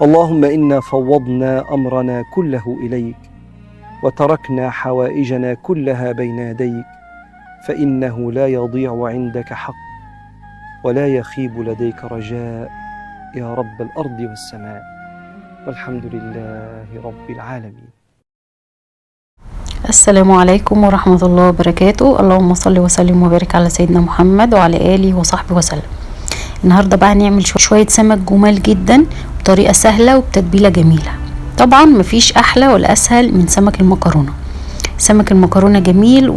اللهم إنا فوضنا أمرنا كله إليك، وتركنا حوائجنا كلها بين يديك، فإنه لا يضيع عندك حق ولا يخيب لديك رجاء يا رب الأرض والسماء، والحمد لله رب العالمين. السلام عليكم ورحمة الله وبركاته. اللهم صل وسلم وبارك على سيدنا محمد وعلى آله وصحبه وسلم. النهاردة بقى هنعمل شوية سمك جمال جدا بطريقة سهلة وبتتبيلة جميلة. طبعا مفيش أحلى ولا أسهل من سمك المكرونة. سمك المكرونة جميل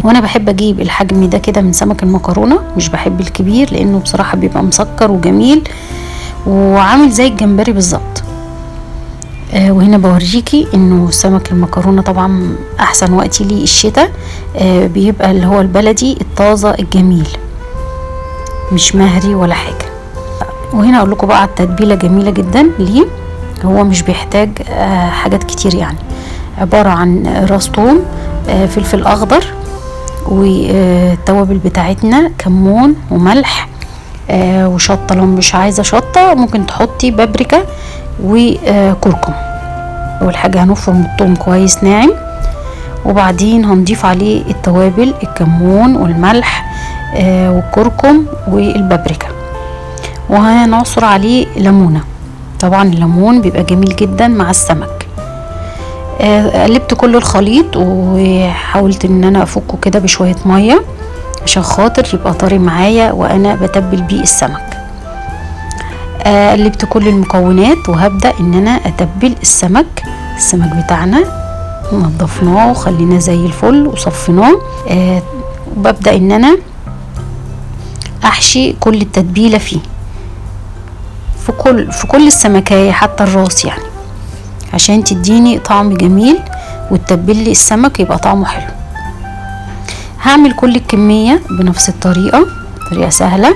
وانا بحب اجيب الحجم ده كده من سمك المكرونة، مش بحب الكبير لانه بصراحة بيبقى مسكر وجميل وعامل زي الجمبري بالظبط. وهنا بوريكي انه سمك المكرونة طبعا احسن وقت ليه الشتاء، بيبقى اللي هو البلدي الطازة الجميل، مش مهري ولا حاجة. وهنا اقول لكم بقى على التتبيلة جميلة جدا ليه. هو مش بيحتاج حاجات كتير، يعني عبارة عن راس توم، فلفل اخضر، والتوابل بتاعتنا كمون وملح وشطة. لو مش عايزة شطة ممكن تحطي بابريكا وكركم. اول حاجة هنفرم الثوم كويس ناعم، وبعدين هنضيف عليه التوابل الكمون والملح والكركم والبابريكا، وهنعصر عليه ليمونة. طبعا الليمون بيبقى جميل جدا مع السمك. قلبت كل الخليط وحاولت ان انا افكه كده بشوية مية عشان خاطر يبقى طري معايا وانا بتبل بيه السمك. قلبت كل المكونات وهبدأ ان انا اتبل السمك بتاعنا. نضفناه وخليناه زي الفل وصفناه. وببدأ ان انا احشي كل التتبيلة فيه، في كل السمكية حتى الراس، يعني عشان تديني طعم جميل وتتبلي السمك يبقى طعمه حلو. هعمل كل الكمية بنفس الطريقة، طريقة سهلة.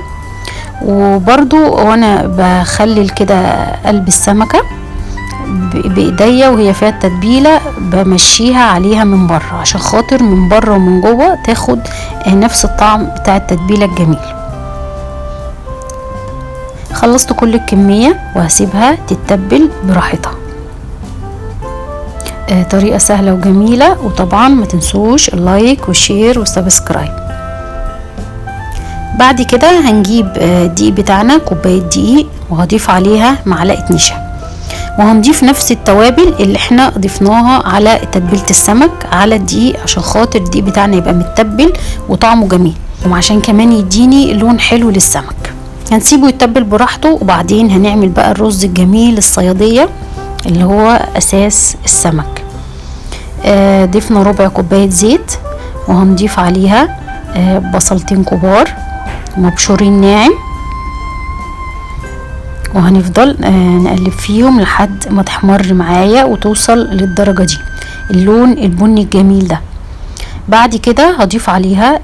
وبرضو وانا بخلل كده قلب السمكة بايديا وهي فيها التتبيلة بمشيها عليها من بره عشان خاطر من بره ومن جوه تاخد نفس الطعم بتاع التتبيلة الجميل. خلصت كل الكمية وهسيبها تتبل براحتها. طريقة سهلة وجميلة. وطبعا ما تنسوش اللايك والشير والسبسكرايب. بعد كده هنجيب الدقيق بتاعنا، كوباية دقيق، وهضيف عليها معلقة نشا، وهنضيف نفس التوابل اللي احنا ضفناها على تتبيلة السمك على الدقيق عشان خاطر الدقيق بتاعنا يبقى متبل وطعمه جميل، وعشان كمان يديني لون حلو للسمك. هنسيبه يتبل براحته. وبعدين هنعمل بقى الرز الجميل الصيادية اللي هو اساس السمك. ضفنا ربع كوباية زيت، وهنضيف عليها بصلتين كبار مبشورين ناعم، وهنفضل نقلب فيهم لحد ما تحمر معايا وتوصل للدرجة دي، اللون البني الجميل ده. بعد كده هضيف عليها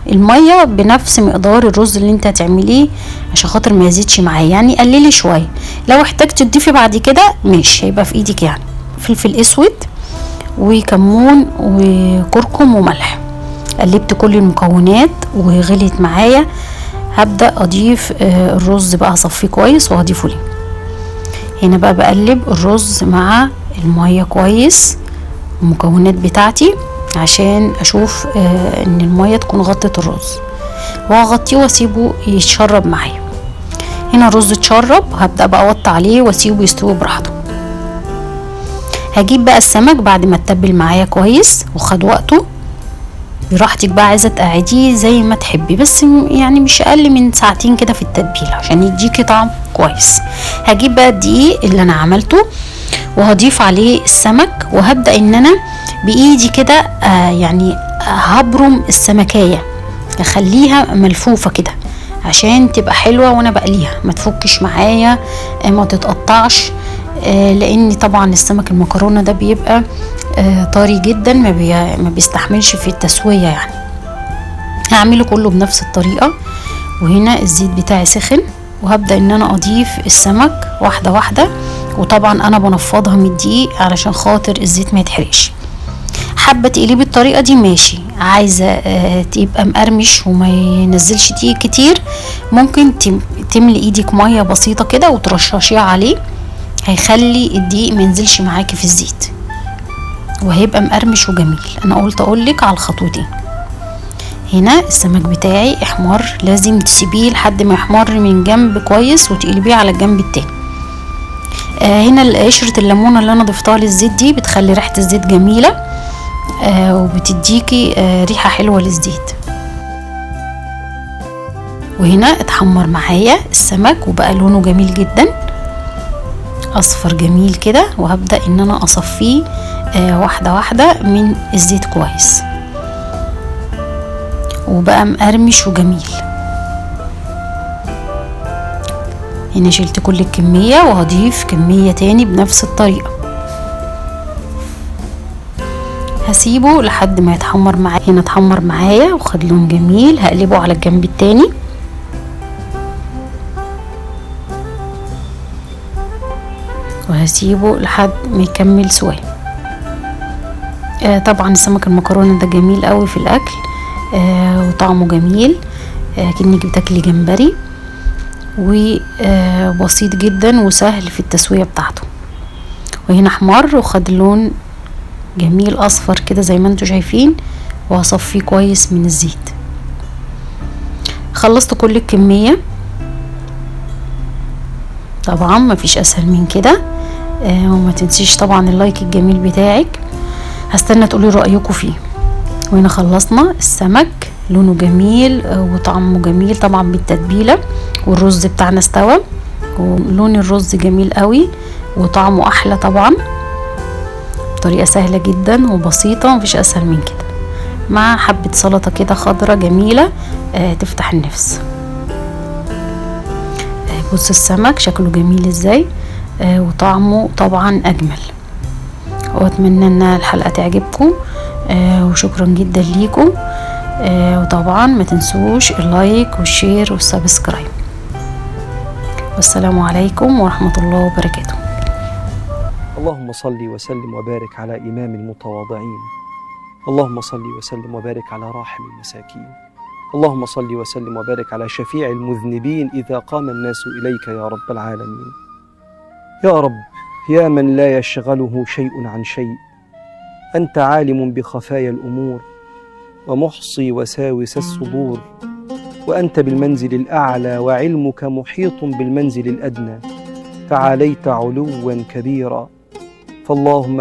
المية بنفس مقدار الرز اللي انت هتعمليه عشان خاطر ما يزيدش معايا، يعني قللي شوية. لو احتاجت تضيفي بعد كده ماشي، هيبقى في ايدك. يعني فلفل اسود وكمون وكركم وملح. قلبت كل المكونات وغليت معايا. هبدأ اضيف الرز بقى، هصفيه كويس وهضيفه ليه. هنا بقى بقلب الرز مع المية كويس، المكونات بتاعتي، عشان اشوف ان المية تكون غطت الرز، وهغطيه واسيبه يتشرب معايا. هنا الرز اتشرب، هبدأ بقى اوطي عليه واسيبه يستوي براحته. هجيب بقى السمك بعد ما اتبل معايا كويس وخد وقته براحتك بقى، عايزه تقعديه زي ما تحبي، بس يعني مش اقل من ساعتين كده في التتبيله عشان يديكي طعم كويس. هجيب بقى الدقيق اللي انا عملته وهضيف عليه السمك، وهبدأ ان انا بايدي كده يعني هبرم السمكية، اخليها ملفوفة كده عشان تبقى حلوة وانا بقليها، ما تفكش معايا، ما تتقطعش، لان طبعا السمك المكرونة ده بيبقى طري جدا، ما بيستحملش في التسوية يعني. هعمله كله بنفس الطريقة. وهنا الزيت بتاعي سخن، وهبدأ ان انا اضيف السمك واحدة واحدة، وطبعا انا بنفضها من الدقيق علشان خاطر الزيت ما يتحرقش. حابة تقليه بالطريقة دي ماشي، عايزة تبقى مقرمش وما ينزلش دقيق كتير، ممكن تملي ايدك مية بسيطة كده وترششيها عليه هيخلي الدقيق ما ينزلش معاكي في الزيت، وهيبقى مقرمش وجميل. انا قلت اقولك على الخطوتين. هنا السمك بتاعي احمر، لازم تسيبيه لحد ما يحمر من جنب كويس وتقلبيه على الجنب التاني. هنا قشرة الليمونة اللي انا ضفتها للزيت دي بتخلي ريحة الزيت جميلة، وبتديكي ريحة حلوة للزيت. وهنا اتحمر معايا السمك وبقى لونه جميل جدا، اصفر جميل كده، وهبدأ ان انا اصفيه واحدة واحدة من الزيت كويس، وبقى مقرمش وجميل. هنا شلت كل الكمية وهضيف كمية تاني بنفس الطريقة. هسيبه لحد ما يتحمر معايا. هنا اتحمر معايا وخد لون جميل، هقلبه على الجنب التاني. وهسيبه لحد ما يكمل سواه. طبعا السمك المكرونة ده جميل قوي في الاكل، وطعمه جميل، كأنك بتاكلي جمبري، وبسيط جدا وسهل في التسوية بتاعته. وهنا احمر وخد لون جميل اصفر كده زي ما انتوا شايفين، وهصفيه كويس من الزيت. خلصت كل الكمية، طبعا مفيش اسهل من كده. وما تنسيش طبعا اللايك الجميل بتاعك، هستنى تقولي رأيكم فيه. وهنا خلصنا السمك، لونه جميل وطعمه جميل طبعا بالتتبيلة، والرز بتاعنا استوى، ولون الرز جميل قوي وطعمه احلى طبعا. طريقة سهلة جدا وبسيطة، مفيش اسهل من كده، مع حبة سلطة كده خضرة جميلة تفتح النفس. بص السمك شكله جميل ازاي، وطعمه طبعا اجمل. واتمنى ان الحلقة تعجبكم، وشكرا جدا ليكم. وطبعا ما تنسوش اللايك والشير والسبسكرايب. والسلام عليكم ورحمة الله وبركاته. اللهم صل وسلم وبارك على إمام المتواضعين. اللهم صل وسلم وبارك على راحم المساكين. اللهم صل وسلم وبارك على شفيع المذنبين إذا قام الناس إليك يا رب العالمين. يا رب، يا من لا يشغله شيء عن شيء، أنت عالم بخفايا الأمور ومحصي وساوس الصدور، وأنت بالمنزل الأعلى وعلمك محيط بالمنزل الأدنى، تعاليت علوا كبيرا. فاللهم